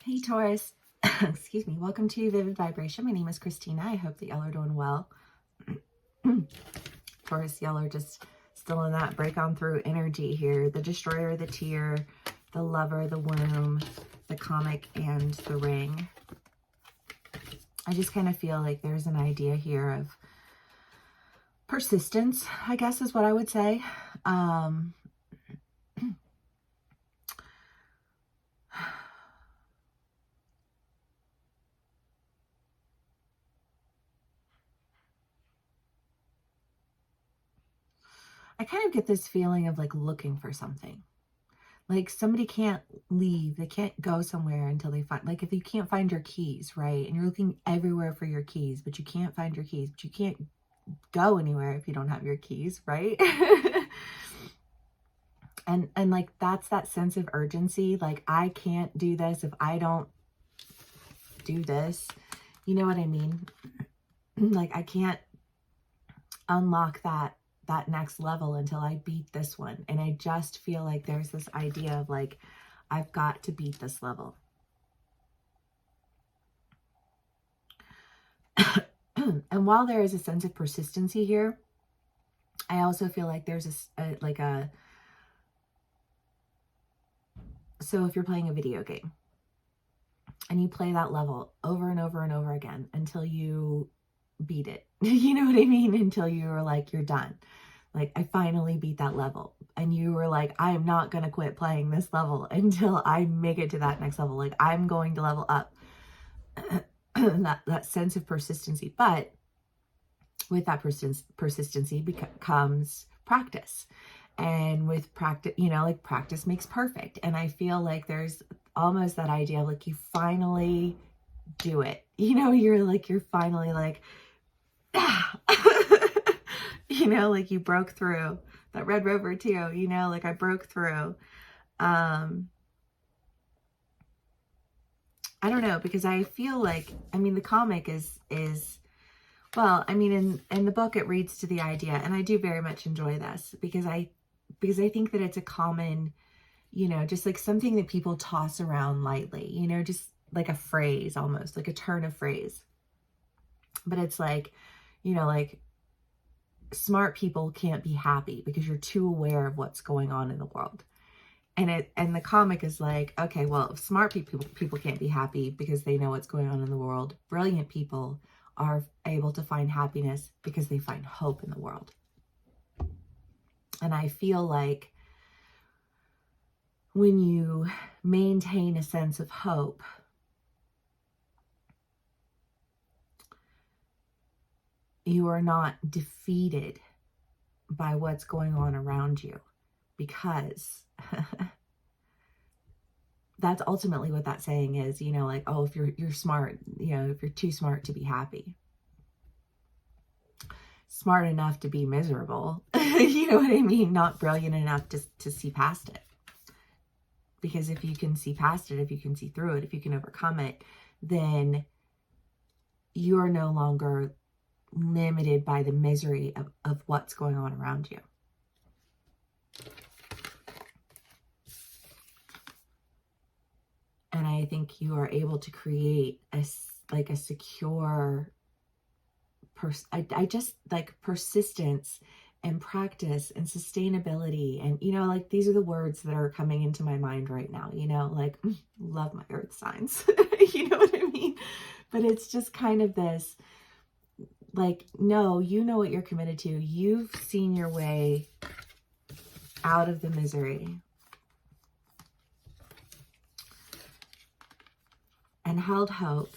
Hey Taurus, excuse me. Welcome to Vivid Vibration. My name is Christina. I hope that y'all are doing well. Taurus, y'all are just still in that break on through energy here. The destroyer, the tear, the lover, the womb, the comic, and the ring. I just kind of feel like there's an idea here of persistence, I guess is what I would say. I kind of get this feeling of like looking for something. Like somebody can't leave, they can't go somewhere until they find, like if you can't find your keys, right? And you're looking everywhere for your keys, but you can't find your keys, but you can't go anywhere if you don't have your keys, right? and like that's that sense of urgency. Like I can't do this if I don't do this. You know what I mean? Like I can't unlock that next level until I beat this one. And I just feel like there's this idea of like, I've got to beat this level. And while there is a sense of persistency here, I also feel like there's so if you're playing a video game and you play that level over and over and over again until you beat it, you know what I mean? Until you're like, you're done. Like, I finally beat that level. And you were like, I am not going to quit playing this level until I make it to that next level. Like, I'm going to level up. that sense of persistency. But with that persistency comes practice. And with practice, you know, like practice makes perfect. And I feel like there's almost that idea of like, you finally do it. You know, you're finally like, ah. You know, like you broke through. That Red Rover too, you know, like I broke through. I don't know, because I feel like, I mean, the comic is well, I mean, in the book, it reads to the idea, and I do very much enjoy this because I think that it's a common, you know, just like something that people toss around lightly, you know, just like a phrase, almost like a turn of phrase. But it's like, you know, like smart people can't be happy because you're too aware of what's going on in the world. And the comic is like, okay, well, if smart people can't be happy because they know what's going on in the world, brilliant people are able to find happiness because they find hope in the world. And I feel like when you maintain a sense of hope, you are not defeated by what's going on around you, because that's ultimately what that saying is, you know, like, oh, if you're smart, you know, if you're too smart to be happy, smart enough to be miserable, you know what I mean? Not brilliant enough to see past it. Because if you can see past it, if you can see through it, if you can overcome it, then you're no longer limited by the misery of what's going on around you. And I think you are able to create a secure, I just like persistence and practice and sustainability. And, you know, like these are the words that are coming into my mind right now, you know, like love my earth signs, you know what I mean? But it's just kind of this, like, no, you know what you're committed to. You've seen your way out of the misery and held hope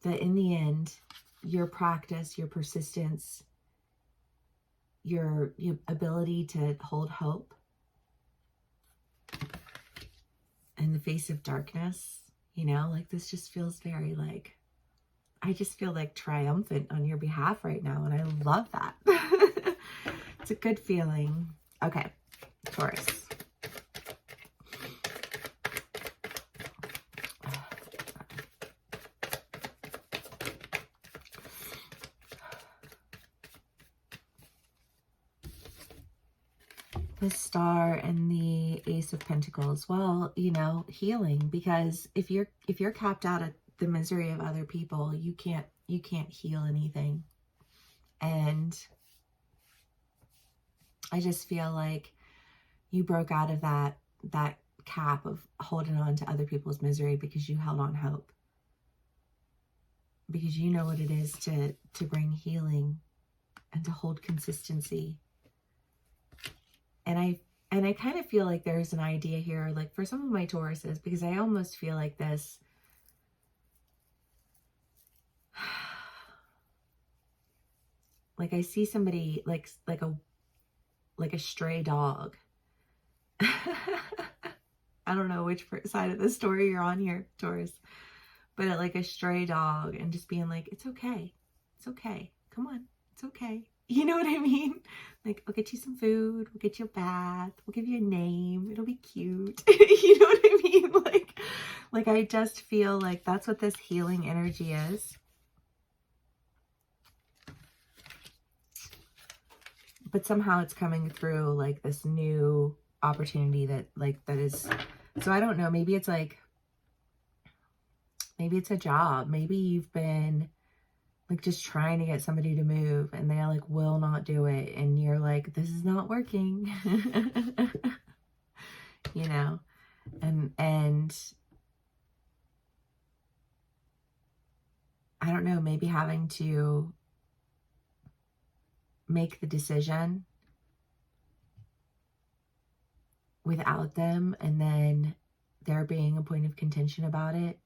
that in the end, your practice, your persistence, your ability to hold hope in the face of darkness, you know, like this just feels very like, I just feel like triumphant on your behalf right now. And I love that. It's a good feeling. Okay, Taurus. the Star and the Ace of Pentacles. Well, you know, healing, because if you're capped out at the misery of other people, you can't heal anything. And I just feel like you broke out of that cap of holding on to other people's misery because you held on hope. Because you know what it is to bring healing and to hold consistency. And I kind of feel like there's an idea here, like for some of my Tauruses, because I almost feel like this. Like I see somebody like a stray dog. I don't know which side of the story you're on here, Taurus, but like a stray dog, and just being like, it's okay. It's okay. Come on. It's okay. You know what I mean? Like, I'll get you some food. We'll get you a bath. We'll give you a name. It'll be cute. You know what I mean? Like I just feel like that's what this healing energy is. But somehow it's coming through like this new opportunity that is, so I don't know, maybe it's like, maybe it's a job. Maybe you've been like just trying to get somebody to move and they like will not do it. And you're like, this is not working, you know, and I don't know, maybe having to make the decision without them, and then there being a point of contention about it,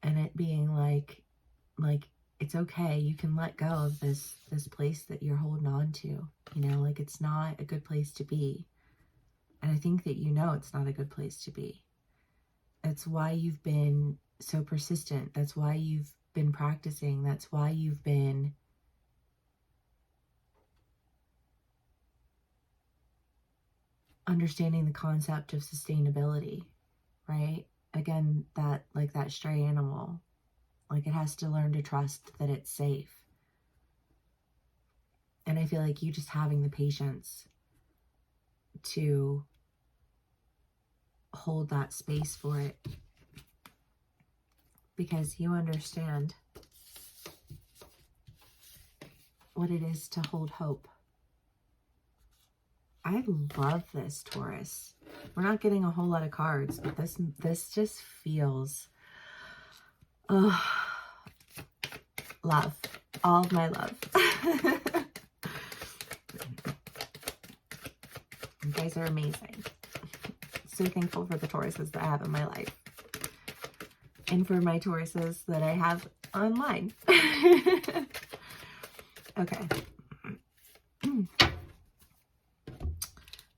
and it being like it's okay, you can let go of this place that you're holding on to, you know, like it's not a good place to be. And I think that you know it's not a good place to be. That's why you've been so persistent. That's why you've been practicing. That's why you've been understanding the concept of sustainability, right? Again, that like that stray animal, like it has to learn to trust that it's safe. And I feel like you just having the patience to hold that space for it, because you understand what it is to hold hope. I love this, Taurus. We're not getting a whole lot of cards, but this just feels, love, all of my love. You guys are amazing. So thankful for the Tauruses that I have in my life, and for my Tauruses that I have online. Okay.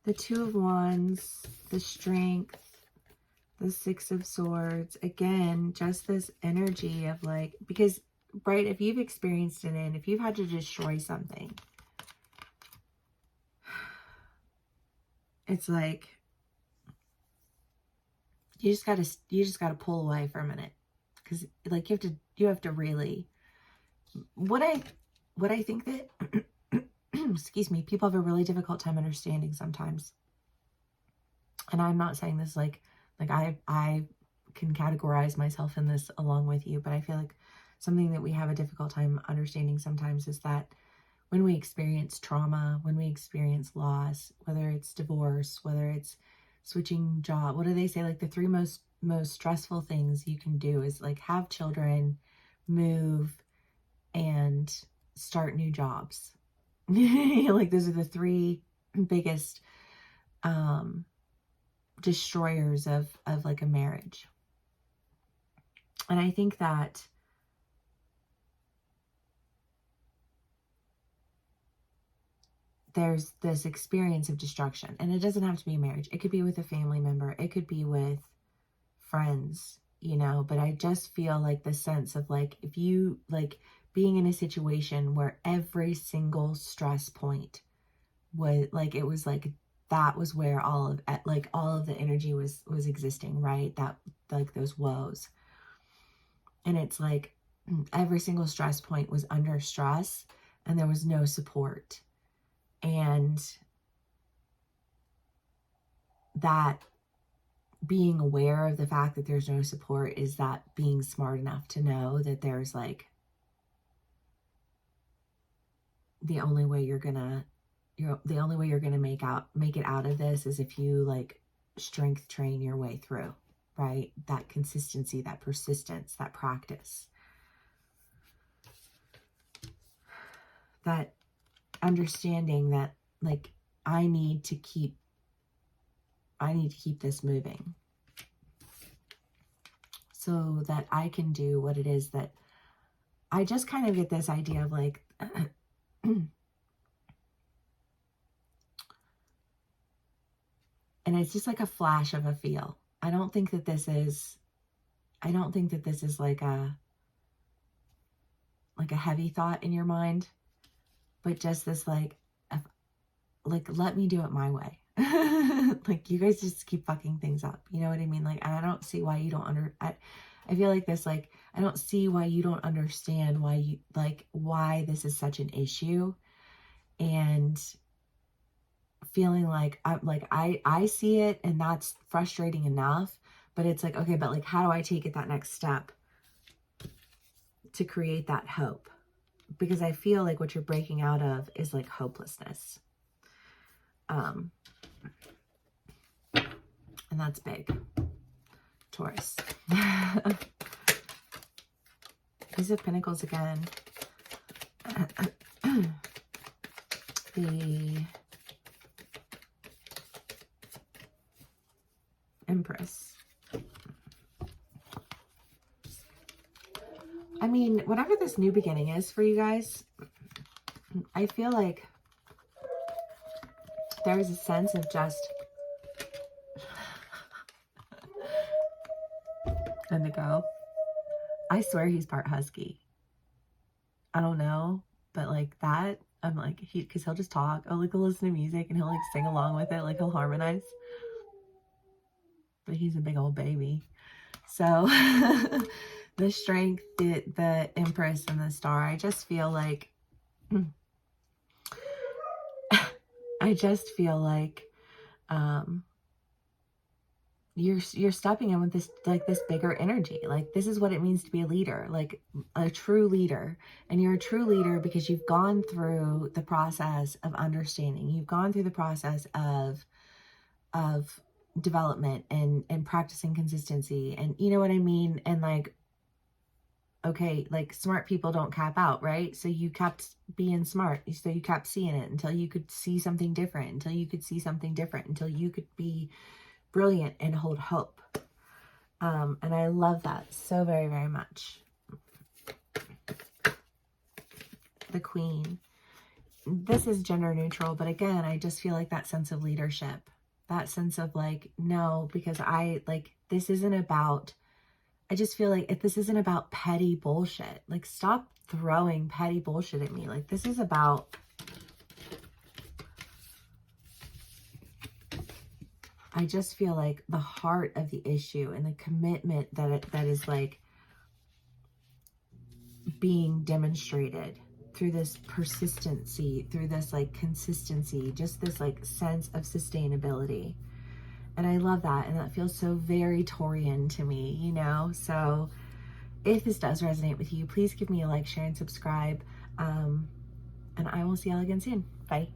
The Two of Wands, the Strength, the Six of Swords. Again, just this energy of like, because, right, if you've experienced it, and if you've had to destroy something, it's like, you just gotta pull away for a minute, because like you have to really, what I think that excuse me, people have a really difficult time understanding sometimes. And I'm not saying this like I can categorize myself in this along with you, but I feel like something that we have a difficult time understanding sometimes is that when we experience trauma, when we experience loss, whether it's divorce, whether it's switching job, what do they say? Like the three most stressful things you can do is like have children, move, and start new jobs. Like those are the three biggest destroyers of like a marriage. And I think that there's this experience of destruction, and it doesn't have to be a marriage. It could be with a family member. It could be with friends, you know, but I just feel like the sense of like, if you like being in a situation where every single stress point was like, it was like, that was where all of the energy was existing, right? That like those woes. And it's like every single stress point was under stress and there was no support. And that being aware of the fact that there's no support is that being smart enough to know that there's like, the only way you're gonna make it out of this is if you like strength train your way through, right? That consistency, that persistence, that practice, that understanding that like I need to keep this moving so that I can do what it is that I just kind of get this idea of like and it's just like a flash of a feel. I don't think that this is like a heavy thought in your mind, but just this like let me do it my way. Like, you guys just keep fucking things up. You know what I mean? Like, I don't see why you don't I feel like this, like, I don't see why you don't understand why this is such an issue, and feeling like I see it and that's frustrating enough, but it's like, okay, but like, how do I take it that next step to create that hope? Because I feel like what you're breaking out of is like hopelessness. And that's big. Taurus. Ace of Pentacles again. The Empress. I mean, whatever this new beginning is for you guys, I feel like there is a sense of just Indigo. I swear he's part husky. I don't know, but like that, I'm like, because he'll just talk. I'll like listen to music and he'll like sing along with it, like he'll harmonize. But he's a big old baby. So the strength, the Empress and the Star, I just feel like you're stepping in with this, like this bigger energy. Like, this is what it means to be a leader, like a true leader. And you're a true leader because you've gone through the process of understanding. You've gone through the process of development and practicing consistency. And you know what I mean? And like, okay, like smart people don't cap out, right? So you kept being smart. So you kept seeing it until you could see something different, until you could be brilliant and hold hope. And I love that so very, very much. The Queen. This is gender neutral, but again, I just feel like that sense of leadership, that sense of like, no, because this isn't about, I just feel like if this isn't about petty bullshit, like stop throwing petty bullshit at me. Like, this is about, I just feel like the heart of the issue and the commitment that is like being demonstrated through this persistency, through this like consistency, just this like sense of sustainability. And I love that. And that feels so very Taurian to me, you know? So if this does resonate with you, please give me a like, share, and subscribe. And I will see y'all again soon. Bye.